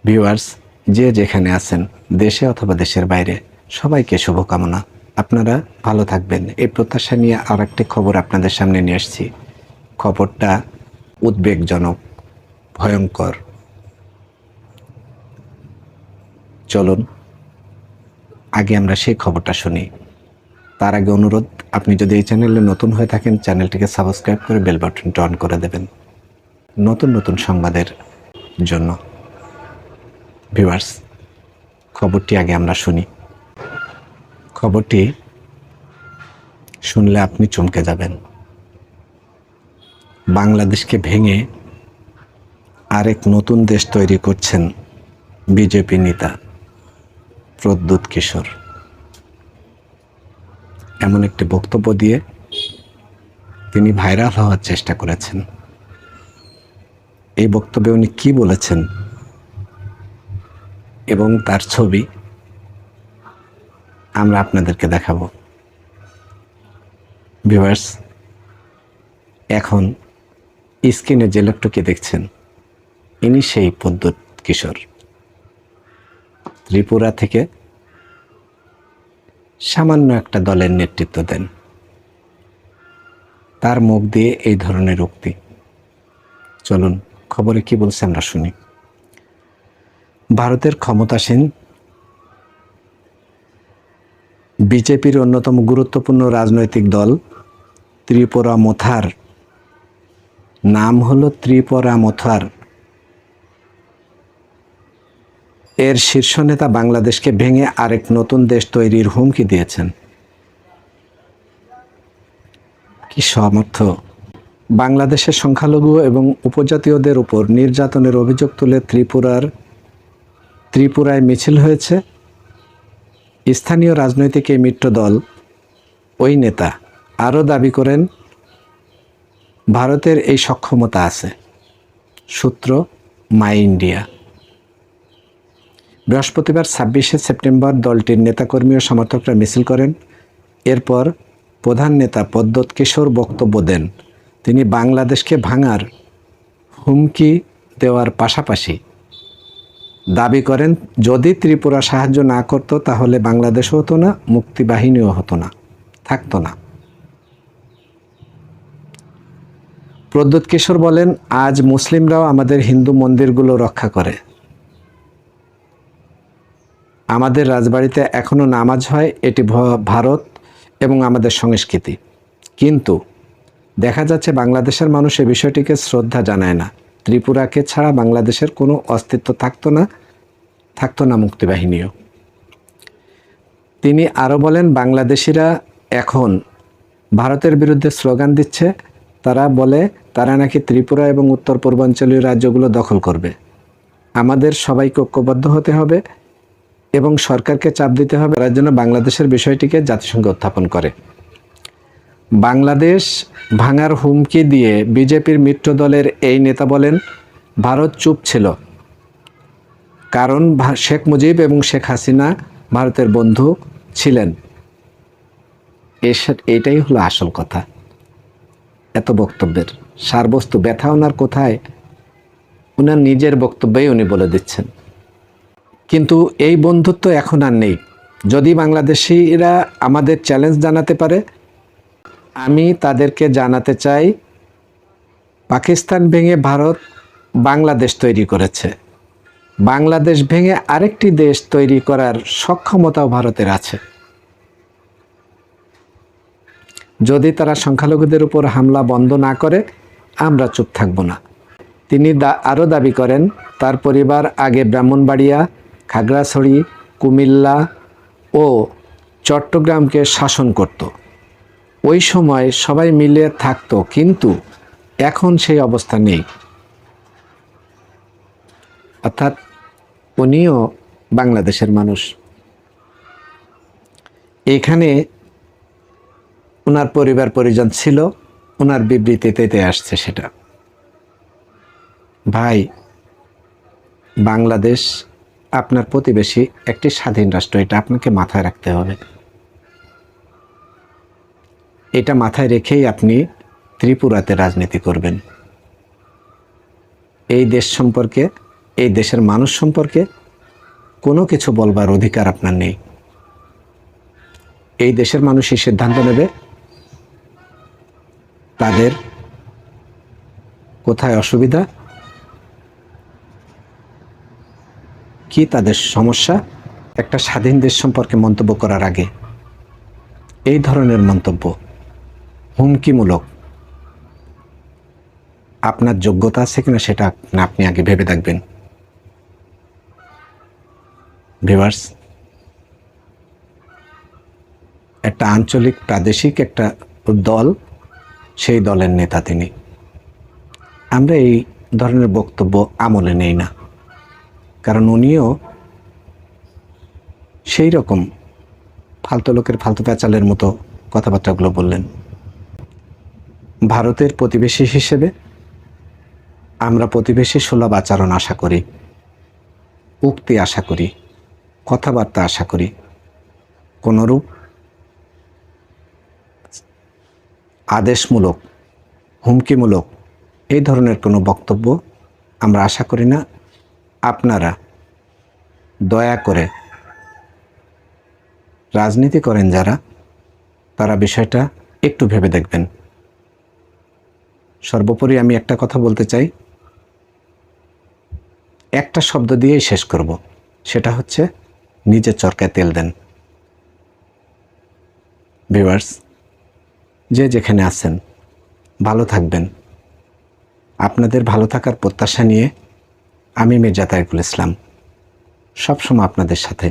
Viewers, যে যেখানে আছেন, দেশে অথবা দেশের বাইরে, সবাইকে শুভকামনা। আপনারা ভালো থাকবেন এই প্রত্যাশা নিয়ে আর একটি খবর আপনাদের সামনে নিয়ে আসছি। খবরটা উদ্বেগজনক, ভয়ঙ্কর। চলুন আগে আমরা সেই খবরটা শুনি। তার আগে অনুরোধ, আপনি যদি এই চ্যানেলে নতুন হয়ে থাকেন, চ্যানেলটিকে সাবস্ক্রাইব করে বেল বাটনটি অন করে দেবেন নতুন নতুন সংবাদের জন্য। ভিউয়ার্স, খবরটি আগে আমরা শুনি। খবরটি শুনলে আপনি চমকে যাবেন। বাংলাদেশকে ভেঙে আরেক নতুন দেশ তৈরি করছেন বিজেপি নেতা প্রদ্যুৎ কিশোর। এমন একটি বক্তব্য দিয়ে তিনি ভাইরাল হওয়ার চেষ্টা করেছেন। এই বক্তব্যে উনি কি বলেছেন এবং তার ছবি আমরা আপনাদেরকে দেখাবো। ভিউয়ার্স, এখন স্ক্রিনে যে লোকটাকে দেখছেন, ইনি সেই প্রদ্যুৎ কিশোর। ত্রিপুরা থেকে সামান্য একটা দলের নেতৃত্ব দেন। তার মুখ দিয়ে এই ধরনের উক্তি। চলুন খবরে কি বলছে আমরা শুনি। ভারতের ক্ষমতাসীন বিজেপির অন্যতম গুরুত্বপূর্ণ রাজনৈতিক দল ত্রিপুরা মোথার, নাম হলো ত্রিপুরা মোথার, এর শীর্ষ নেতা বাংলাদেশকে ভেঙে আরেক নতুন দেশ তৈরির হুমকি দিয়েছেন। কি সমর্থ! বাংলাদেশের সংখ্যালঘু এবং উপজাতীয়দের উপর নির্যাতনের অভিযোগ তুলে ত্রিপুরায় মিছিল হয়েছে। স্থানীয় রাজনৈতিক এই মিত্র দল ওই নেতা আরও দাবি করেন, ভারতের এই সক্ষমতা আছে। সূত্র মাই ইন্ডিয়া। বৃহস্পতিবার 26শে সেপ্টেম্বর দলটির নেতাকর্মী ও সমর্থকরা মিছিল করেন। এরপর প্রধান নেতা প্রদ্যুৎ কিশোর বক্তব্য দেন। তিনি বাংলাদেশকে ভাঙার হুমকি দেওয়ার পাশাপাশি দাবি করেন, যদি ত্রিপুরা সাহায্য না করত তাহলে বাংলাদেশও হতো না, মুক্তিবাহিনীও হতো না, থাকতো না। প্রদ্যুৎ কিশোর বলেন, আজ মুসলিমরাও আমাদের হিন্দু মন্দিরগুলো রক্ষা করে। আমাদের রাজবাড়িতে এখনও নামাজ হয়। এটি ভারত এবং আমাদের সংস্কৃতি। কিন্তু দেখা যাচ্ছে বাংলাদেশের মানুষ এই বিষয়টিকে শ্রদ্ধা জানায় না। ত্রিপুরাকে ছাড়া বাংলাদেশের কোনো অস্তিত্ব থাকতো না মুক্তিবাহিনীও। তিনি আরও বলেন, বাংলাদেশিরা এখন ভারতের বিরুদ্ধে স্লোগান দিচ্ছে। তারা বলে তারা নাকি ত্রিপুরা এবং উত্তর পূর্বাঞ্চলীয় রাজ্যগুলো দখল করবে। আমাদের সবাইকে ঐক্যবদ্ধ হতে হবে এবং সরকারকে চাপ দিতে হবে তার জন্য বাংলাদেশের বিষয়টিকে জাতিসংঘে উত্থাপন করে। বাংলাদেশ ভাঙার হুমকি দিয়ে বিজেপির মিত্র দলের এই নেতা বলেন, ভারত চুপ ছিল কারণ শেখ মুজিব এবং শেখ হাসিনা ভারতের বন্ধু ছিলেন। এটাই হলো আসল কথা। এত বক্তব্যের সারবস্তু ব্যথা ওনার কোথায়? ওনার নিজের বক্তব্যেই উনি বলে দিচ্ছেন। কিন্তু এই বন্ধুত্ব এখন আর নেই। যদি বাংলাদেশিরা আমাদের চ্যালেঞ্জ জানাতে পারে, আমি তাদেরকে জানাতে চাই, পাকিস্তান ভেঙে ভারত বাংলাদেশ তৈরি করেছে। বাংলাদেশ ভেঙে আরেকটি দেশ তৈরি করার সক্ষমতাও ভারতের আছে। যদি তারা সংখ্যালঘুদের উপর হামলা বন্ধ না করে, আমরা চুপ থাকব না। তিনি আরও দাবি করেন, তার পরিবার আগে ব্রাহ্মণবাড়িয়া, খাগড়াছড়ি, কুমিল্লা ও চট্টগ্রামকে শাসন করত। ওই সময় সবাই মিলে থাকতো, কিন্তু এখন সেই অবস্থা নেই। অর্থাৎ উনিও বাংলাদেশের মানুষ। এখানে ওনার পরিবার পরিজন ছিল, ওনার বিবৃতিতে আসছে সেটা। ভাই, বাংলাদেশ আপনার প্রতিবেশী, একটি স্বাধীন রাষ্ট্র, এটা আপনাকে মাথায় রাখতে হবে। এটা মাথায় রেখেই আপনি ত্রিপুরাতে রাজনীতি করবেন। এই দেশ সম্পর্কে, এই দেশের মানুষ সম্পর্কে কোনো কিছু বলবার অধিকার আপনার নেই। এই দেশের মানুষই সিদ্ধান্ত নেবে তাদের কোথায় অসুবিধা, কি তাদের সমস্যা। একটা স্বাধীন দেশ সম্পর্কে মন্তব্য করার আগে এই ধরনের মন্তব্য হুমকিমূলক, আপনার যোগ্যতা আছে কিনা সেটা আপনি আগে ভেবে দেখবেন। ভিউয়ার্স, একটা আঞ্চলিক প্রাদেশিক একটা দল, সেই দলের নেতা তিনি। আমরা এই ধরনের বক্তব্য আমলে নেই না, কারণ উনিও সেই রকম ফালতু লোকের ফালতু প্যাচালের মতো কথাবার্তাগুলো বললেন। ভারতের প্রতিবেশী হিসেবে আমরা প্রতিবেশী সুলভ আচরণ আশা করি, উক্তি আশা করি, কথাবার্তা আশা করি। কোনরূপ আদেশমূলক, হুমকিমূলক এই ধরনের কোনো বক্তব্য আমরা আশা করি না। আপনারা দয়া করে, রাজনীতি করেন যারা, তারা বিষয়টা একটু ভেবে দেখবেন। সর্বোপরি আমি একটা কথা বলতে চাই, একটা শব্দ দিয়েই শেষ করব, সেটা হচ্ছে নিজের চরকায় তেল দেন। ভিউয়ার্স, যে যেখানে আছেন ভালো থাকবেন। আপনাদের ভালো থাকার প্রত্যাশা নিয়ে আমি মির্জা তারিকুল ইসলাম সবসময় আপনাদের সাথে।